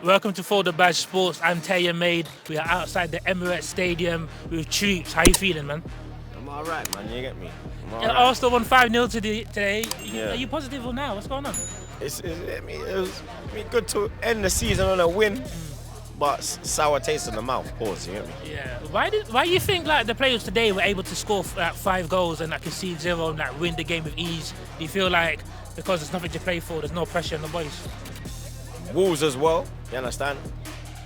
Welcome to Folder Badge Sports. I'm Taya Maid. We are outside the Emirates Stadium with Troops. How you feeling, man? I'm alright, man. You get me? I'm Yeah, alright. Arsenal won 5-0 today. Yeah. Are you positive or now? What's going on? It was good to end the season on a win, but sour taste in the mouth. Pause. You get me? Yeah. Why do you think like the players today were able to score 5 goals and concede 0 and win the game with ease? Do you feel like because there's nothing to play for, there's no pressure on the boys? Wolves as well. You understand?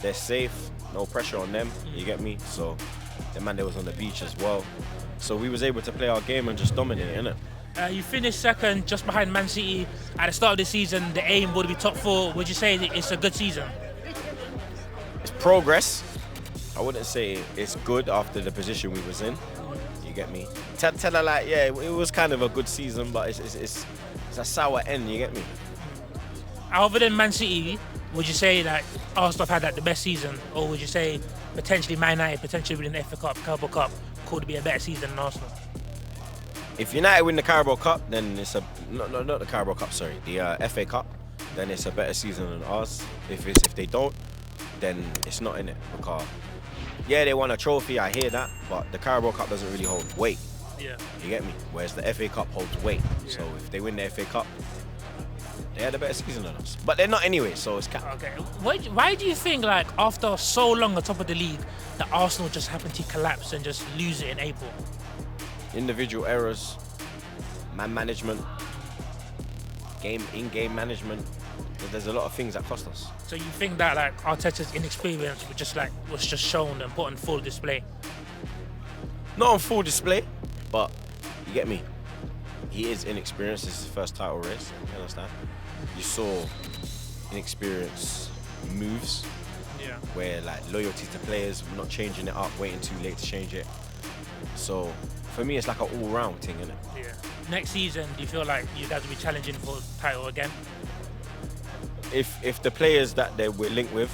They're safe. No pressure on them. You get me? So the man that was on the beach as well. So we was able to play our game and just dominate, innit? You finished second, just behind Man City. At the start of the season, the aim would be top 4. Would you say that it's a good season? It's progress. I wouldn't say it's good after the position we was in. You get me? Tell her like, yeah, it was kind of a good season, but it's a sour end. You get me? Other than Man City, would you say that Arsenal have had like, the best season, or would you say potentially Man United, potentially winning the FA Cup, Carabao Cup, could be a better season than Arsenal? If United win the Carabao Cup, then it's a not the Carabao Cup, sorry, the FA Cup, then it's a better season than ours. If they don't, then it's not in it because yeah, they won a trophy. I hear that, but the Carabao Cup doesn't really hold weight. Yeah. You get me? Whereas the FA Cup holds weight. Yeah. So if they win the FA Cup, they had a better season than us. But they're not anyway, so it's cap. Okay. Why do you think like after so long on top of the league, that Arsenal just happened to collapse and just lose it in April? Individual errors, man management, in-game management. There's a lot of things that cost us. So you think that like Arteta's inexperience was just shown and put on full display? Not on full display, but you get me. He is inexperienced. This is his first title race. You understand? You saw inexperienced moves. Yeah. Where like loyalty to players, not changing it up, waiting too late to change it. So for me, it's like an all-round thing, isn't it? Yeah. Next season, do you feel like you guys will be challenging for title again? If the players that we're linked with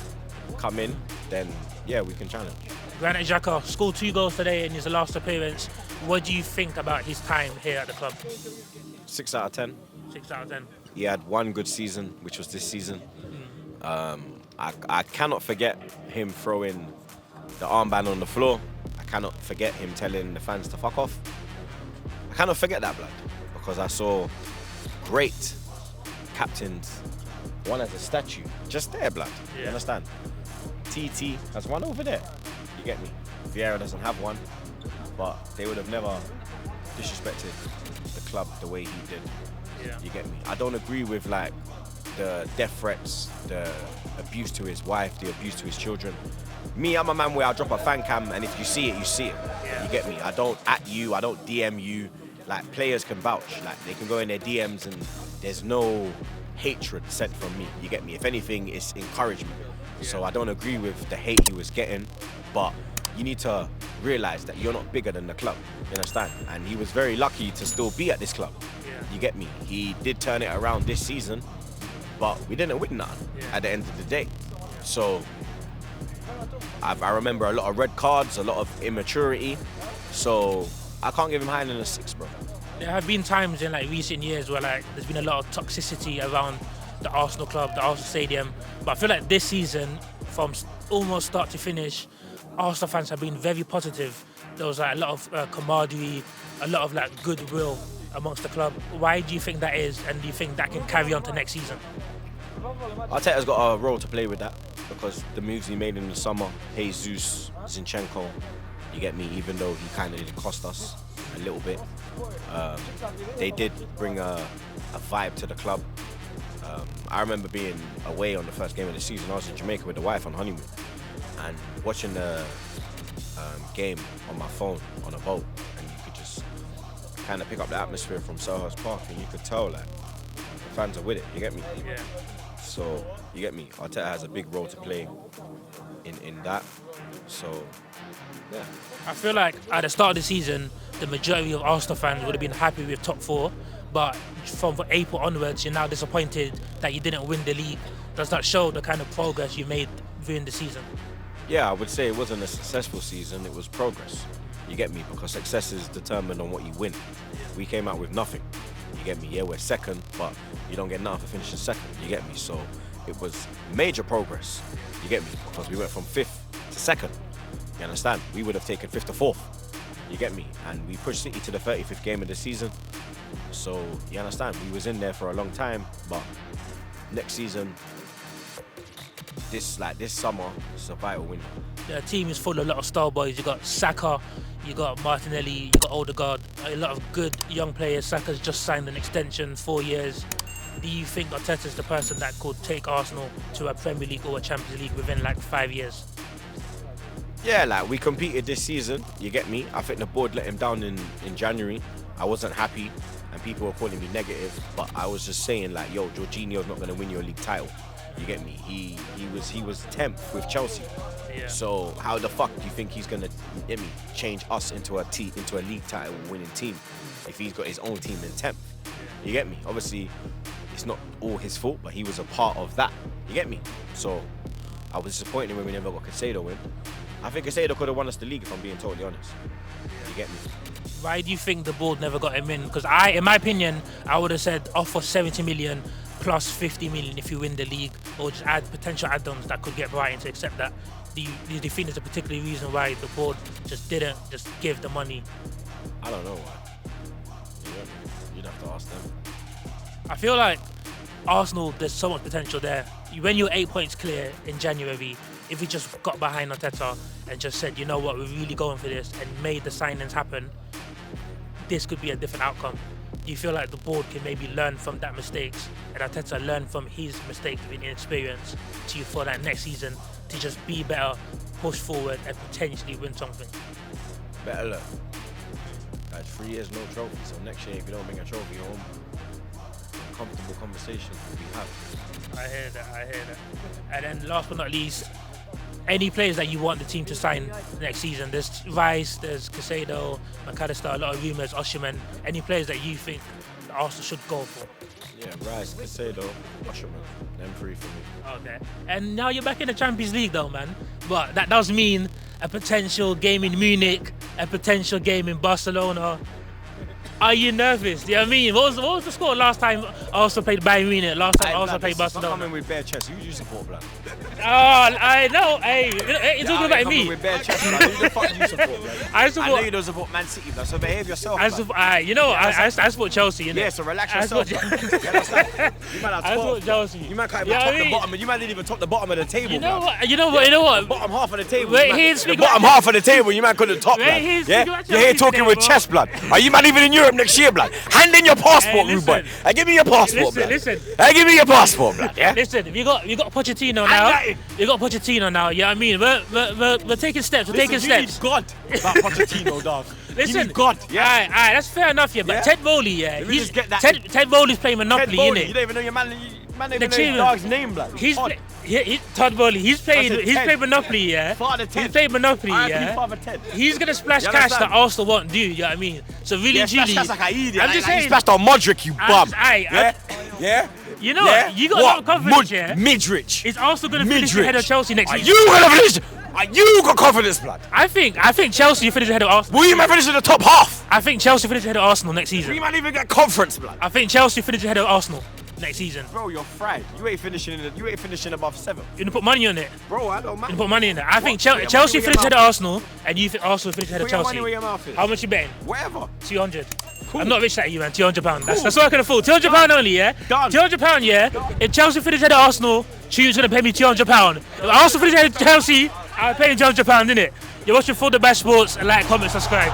come in, then yeah, we can challenge. Granit Xhaka scored 2 goals today in his last appearance. What do you think about his time here at the club? 6 out of 10. 6 out of 10. He had one good season, which was this season. I cannot forget him throwing the armband on the floor. I cannot forget him telling the fans to fuck off. I cannot forget that, blood, because I saw great captains, one as a statue, just there, blood. Yeah. You understand? TT has one over there. You get me? Vieira doesn't have one, but they would have never disrespected the club the way he did. Yeah. You get me? I don't agree with like the death threats, the abuse to his wife, the abuse to his children. Me, I'm a man where I drop a fan cam and if you see it, you see it. Yeah. You get me? I don't at you, I don't DM you. Like players can vouch, like they can go in their DMs and there's no hatred sent from me. You get me? If anything, it's encouragement. Yeah. So I don't agree with the hate he was getting, but you need to realize that you're not bigger than the club. You understand? And he was very lucky to still be at this club. Yeah. You get me? He did turn it around this season, but we didn't win none at the end of the day. So I remember a lot of red cards, a lot of immaturity. So I can't give him higher than a 6, bro. There have been times in like recent years where like there's been a lot of toxicity around the Arsenal club, the Arsenal stadium. But I feel like this season, from almost start to finish, Arsenal fans have been very positive. There was like a lot of camaraderie, a lot of like goodwill amongst the club. Why do you think that is, and do you think that can carry on to next season? Arteta's got a role to play with that because the moves he made in the summer, Jesus, Zinchenko, you get me, even though he kind of did cost us a little bit, they did bring a vibe to the club. I remember being away on the first game of the season. I was in Jamaica with the wife on honeymoon and watching the game on my phone on a boat, and you could just kind of pick up the atmosphere from Selhurst Park, and you could tell like the fans are with it. You get me? Yeah. So you get me. Arteta has a big role to play in that. So yeah. I feel like at the start of the season, the majority of Arsenal fans would have been happy with top 4, but from April onwards, you're now disappointed that you didn't win the league. Does that show the kind of progress you made during the season? Yeah, I would say it wasn't a successful season, it was progress. You get me? Because success is determined on what you win. We came out with nothing. You get me? Yeah, we're second, but you don't get nothing for finishing second. You get me? So it was major progress. You get me? Because we went from 5th to 2nd. You understand? We would have taken 5th to 4th. You get me? And we pushed City to the 35th game of the season. So you understand? We was in there for a long time, but next season, this summer, it's a vital win. The team is full of a lot of star boys. You got Saka, you got Martinelli, you got Odegaard, a lot of good young players. Saka's just signed an extension, 4 years. Do you think Arteta's the person that could take Arsenal to a Premier League or a Champions League within like 5 years? Yeah, like we competed this season, you get me? I think the board let him down in January. I wasn't happy and people were calling me negative, but I was just saying like, yo, Jorginho's not going to win your league title. You get me? He was 10th with Chelsea. Yeah. So how the fuck do you think he's gonna change us into a league title winning team if he's got his own team in 10th? You get me? Obviously, it's not all his fault, but he was a part of that. You get me? So I was disappointed when we never got Caicedo in. I think Caicedo could have won us the league if I'm being totally honest. You get me? Why do you think the board never got him in? Because in my opinion, I would have said offer 70 million plus 50 million if you win the league, or just add potential add-ons that could get Brighton to accept that. Do you think there's a particular reason why the board just didn't just give the money? I don't know why. You'd have to ask them. I feel like Arsenal, there's so much potential there. When you're 8 points clear in January, if we just got behind Arteta and just said, you know what, we're really going for this and made the signings happen, this could be a different outcome. Do you feel like the board can maybe learn from that mistakes and Arteta learn from his mistakes with inexperience for that next season to just be better, push forward and potentially win something? Better look. That's 3 years, no trophy. So next year, if you don't bring a trophy home, comfortable conversation we have. I hear that. And then last but not least, any players that you want the team to sign next season? There's Rice, there's Caicedo, McAllister, a lot of rumours, Osimhen. Any players that you think Arsenal should go for? Yeah, Rice, Caicedo, Osimhen, them 3 for me. Okay. And now you're back in the Champions League though, man. But that does mean a potential game in Munich, a potential game in Barcelona. Are you nervous? Do you know what I mean? What was the score last time Arsenal played Bayern Munich? Last time Arsenal played Barcelona? Coming with bare chest. Who do you support, blood? Oh, I know. Hey, you're talking about me. With bare chest, blood. Who the fuck do you support, blood? I know you don't support Man City, blood. So behave yourself. I support Chelsea, innit? Yeah, so relax yourself. You understand? You might have 12. I support Chelsea. You might can't even top the bottom. You might didn't even top the bottom of the table. You know what? The bottom half of the table. The bottom half of the table. You might couldn't top, blood. Yeah, you're here talking with chest, blood. Are you man even in Europe next year, blood? Hand in your passport, Ruben. Give me your passport, blood. Listen. Give me your passport, blood. Yeah. Listen, we got Pochettino now. You got Pochettino now. Yeah, I mean, we're taking steps. We're taking steps. You need God about Pochettino, dog. Listen, you need God. Yeah. Alright, that's fair enough. Yeah, but Ted Bowley, yeah, Ted Bowley's playing Monopoly, innit? You don't even know your man. Man, don't even know your dog's name, blood. Todd Bowley. He's played Monopoly, yeah. Father Ted. He's played Monopoly, yeah. Father Ted. He's gonna splash cash that Arsenal won't do. You know what I mean? So really, truly, splash like an idiot. I'm just saying. He splashed on Modric, you bum. Yeah. You know what? You got a lot of confidence, yeah. Midrich. Is Arsenal gonna finish ahead of Chelsea next season? You gonna finish? You got confidence, blood. I think Chelsea finish ahead of Arsenal. Will you might finish in the top half? I think Chelsea finish ahead of Arsenal next season. You might even get conference, blood. I think Chelsea finish ahead of Arsenal next season. Bro, you're fried. You ain't finishing above 7. You gonna put money on it? Bro, I don't mind. You put money in it. I think Chelsea finish ahead of Arsenal, and you think Arsenal finish ahead of Chelsea. Money where your mouth is. How much you betting? Whatever. 200. Cool. I'm not rich like you, man. £200. That's what I can afford. £200 only, yeah? Done. £200, yeah? If Chelsea finish ahead of Arsenal, Tune's gonna pay me £200. If Arsenal finish ahead of Chelsea, I'll pay you £200, innit? You're watching For The Best Sports, and like, comment, subscribe.